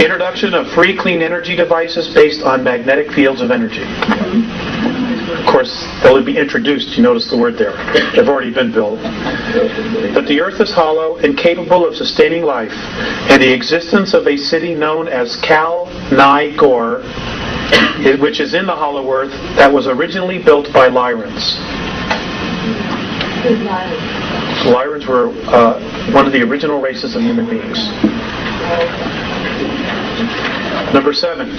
Introduction of free clean energy devices based on magnetic fields of energy. Of course, they'll be introduced. You notice the word there. They've already been built. That the earth is hollow, incapable of sustaining life, and the existence of a city known as Kal-Ni-Gor, which is in the hollow earth, that was originally built by Lyrans. Lyrans were one of the original races of human beings. Number 7,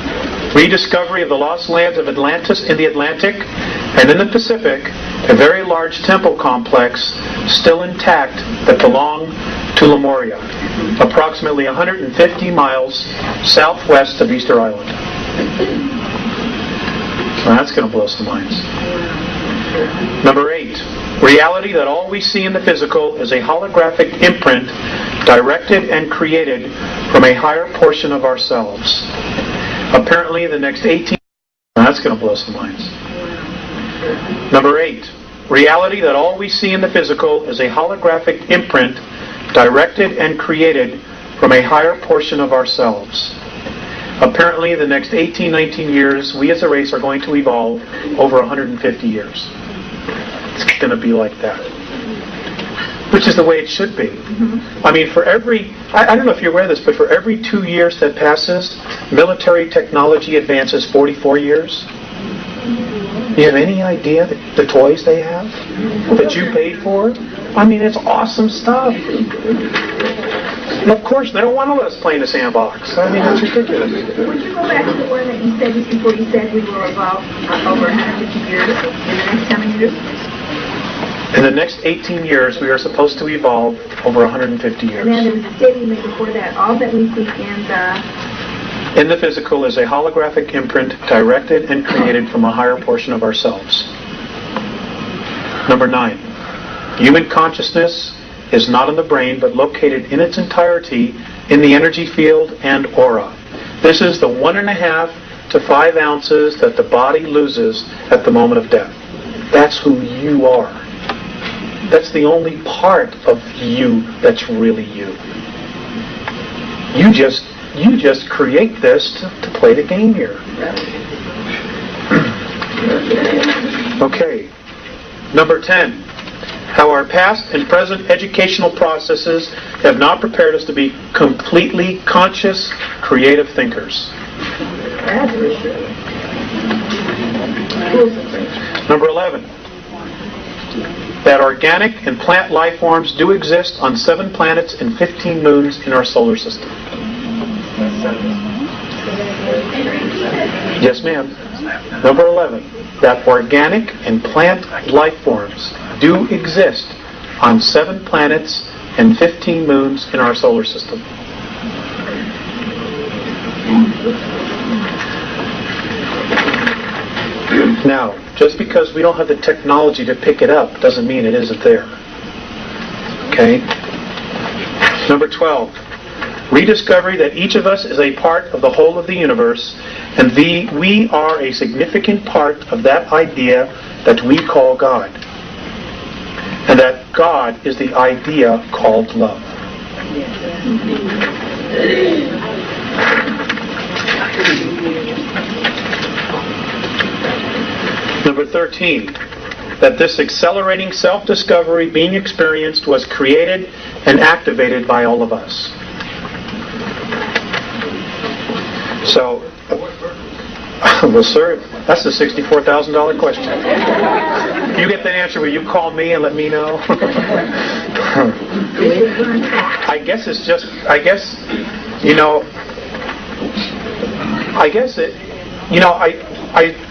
rediscovery of the lost lands of Atlantis in the Atlantic and in the Pacific, a very large temple complex still intact that belonged to Lemuria, approximately 150 miles southwest of Easter Island. Well, that's going to blow some minds. Number 8, reality that all we see in the physical is a holographic imprint directed and created from a higher portion of ourselves. Apparently, the next 18... That's going to blow some minds. Number 8, reality that all we see in the physical is a holographic imprint directed and created from a higher portion of ourselves. Apparently, the next 18-19 years, we as a race are going to evolve over 150 years. It's going to be like that. Which is the way it should be. I mean, for every... I don't know if you're aware of this, but for every 2 years that passes, military technology advances 44 years. Do you have any idea the toys they have that you paid for? I mean, it's awesome stuff. And of course, they don't want to let us play in the sandbox. I mean, that's ridiculous. Would you go back to the one that you said just before you said we were about over 150 years in the next coming years? In the next 18 years, we are supposed to evolve over 150 years. And then there was a statement made before that. All that we see in the physical is a holographic imprint directed and created from a higher portion of ourselves. Number 9. Human consciousness is not in the brain, but located in its entirety in the energy field and aura. This is the 1.5 to 5 ounces that the body loses at the moment of death. That's who you are. That's the only part of you that's really you. You just create this to play the game here. Okay. Number 10. How our past and present educational processes have not prepared us to be completely conscious, creative thinkers. Number 11. That organic and plant life forms do exist on 7 planets and 15 moons in our solar system. Yes, ma'am. Number 11. That organic and plant life forms do exist on 7 planets and 15 moons in our solar system. Now, just because we don't have the technology to pick it up doesn't mean it isn't there. Okay? Number 12. Rediscovery that each of us is a part of the whole of the universe, and we are a significant part of that idea that we call God. And that God is the idea called love. Number 13, that this accelerating self-discovery being experienced was created and activated by all of us. So, well, sir, that's the $64,000 question. You get that answer, will you call me and let me know? I guess,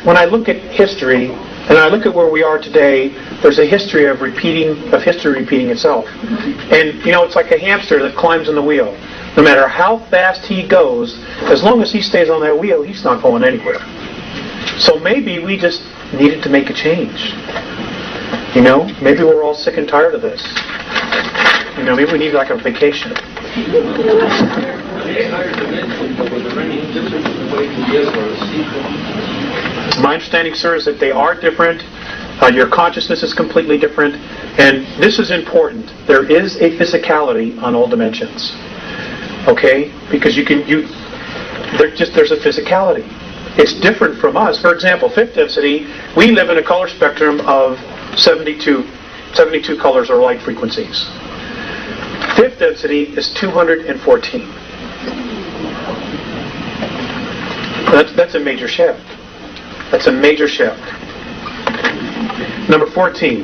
when I look at history, and I look at where we are today, there's a history of history repeating itself. And, it's like a hamster that climbs on the wheel. No matter how fast he goes, as long as he stays on that wheel, he's not going anywhere. So maybe we just needed to make a change. Maybe we're all sick and tired of this. Maybe we need like a vacation. My understanding, sir, is that they are different. Your consciousness is completely different. And this is important. There is a physicality on all dimensions. Okay? Because there's a physicality. It's different from us. For example, fifth density, we live in a color spectrum of 72 colors or light frequencies. Fifth density is 214. That's a major shift. That's a major shift. Number 14,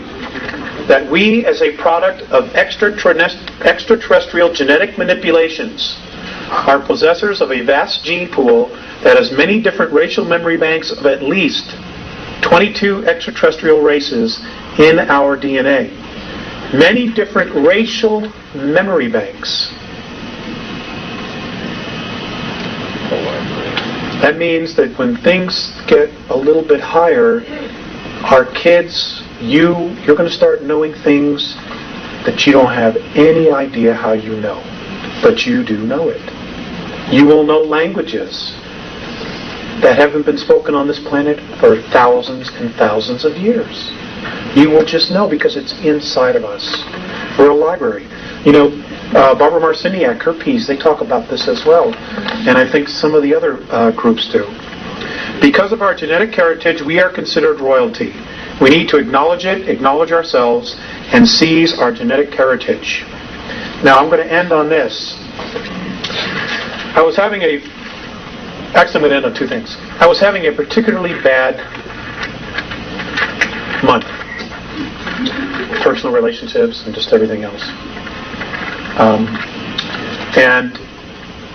that we as a product of extraterrestrial genetic manipulations are possessors of a vast gene pool that has many different racial memory banks of at least 22 extraterrestrial races in our DNA. Many different racial memory banks. That means that when things get a little bit higher, our kids, you're going to start knowing things that you don't have any idea how you know, but you do know it. You will know languages that haven't been spoken on this planet for thousands and thousands of years. You will just know because it's inside of us. We're a library. You know, Barbara Marciniak, her piece, they talk about this as well. And I think some of the other groups do. Because of our genetic heritage, we are considered royalty. We need to acknowledge it, acknowledge ourselves, and seize our genetic heritage. Now, I'm going to end on this. I was having actually, I'm going to end on two things. I was having a particularly bad month. Personal relationships and just everything else. And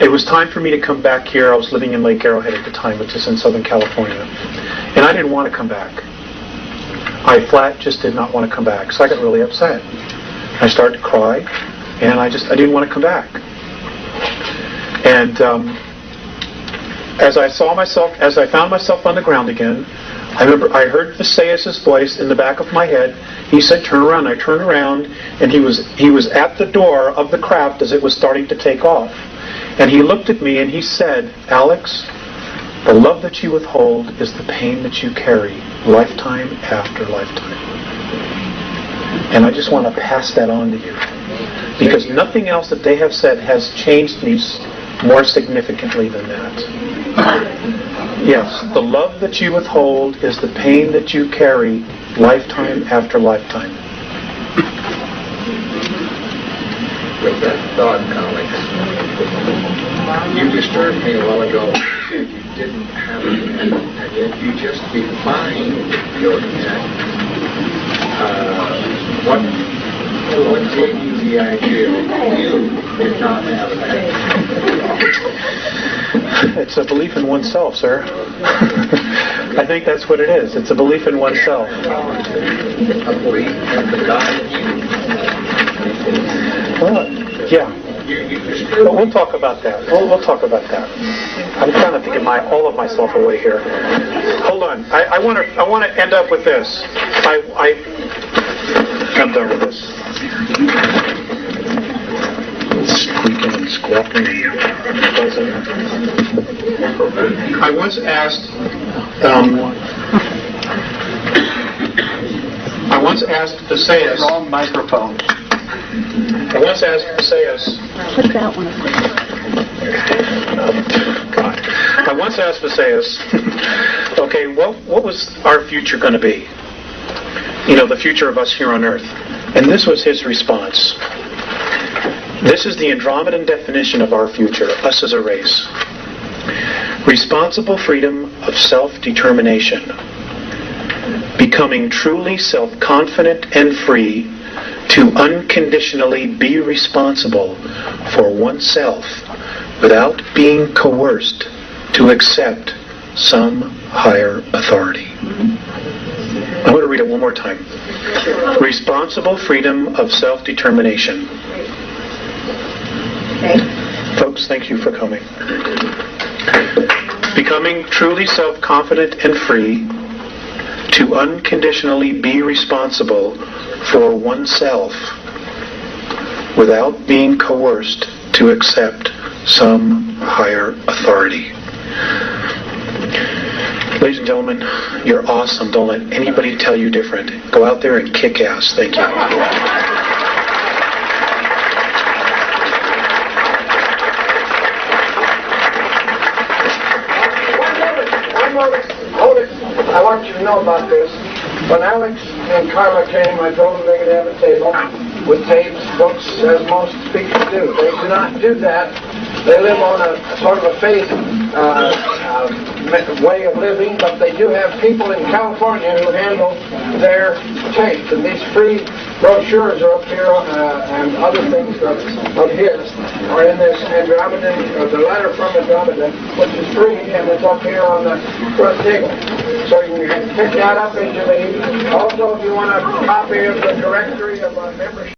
it was time for me to come back here. I was living in Lake Arrowhead at the time, which is in Southern California. And I didn't want to come back. I flat just did not want to come back. So I got really upset. I started to cry, and I didn't want to come back. And as I found myself on the ground again, I remember I heard Visayas' voice in the back of my head. He said, "Turn around." I turned around, and he was at the door of the craft as it was starting to take off. And he looked at me and he said, "Alex, the love that you withhold is the pain that you carry, lifetime after lifetime." And I just want to pass that on to you. Because nothing else that they have said has changed me more significantly than that. Yes, the love that you withhold is the pain that you carry, lifetime after lifetime. With that thought, Alex, you disturbed me a while ago. You said you didn't have it, and yet you just defined your intent. What gave you the idea that you did not have that? It's a belief in oneself, sir. I think that's what it is. It's a belief in oneself. A belief in the God in you? Well, yeah. But we'll talk about that. We'll talk about that. I'm trying to get all of myself away here. Hold on. I want to end up with this. I'm done with this. Squeaking and squawking and buzzing. I once asked Visayas. Wrong microphone. I once asked Visayas. Put that one God. I once asked Visayas, okay, what was our future going to be? You know, the future of us here on Earth. And this was his response. This is the Andromedan definition of our future, us as a race. Responsible freedom of self-determination. Becoming truly self-confident and free to unconditionally be responsible for oneself without being coerced to accept some higher authority. I'm going to read it one more time. Responsible freedom of self-determination. Okay. Folks, thank you for coming. Becoming truly self-confident and free to unconditionally be responsible for oneself without being coerced to accept some higher authority. Ladies and gentlemen, you're awesome. Don't let anybody tell you different. Go out there and kick ass. Thank you. I want you to know about this. When Alex and Carla came, I told them they could have a table with tapes, books, as most speakers do. They do not do that. They live on a sort of a faith way of living, but they do have people in California who handle their tapes. And these free brochures are up here, and other things of his are in this Andromedan, the letter from Andromedan, which is free, and it's up here on the front table. So you can pick that up as you leave. Also, if you want a copy of the directory of membership,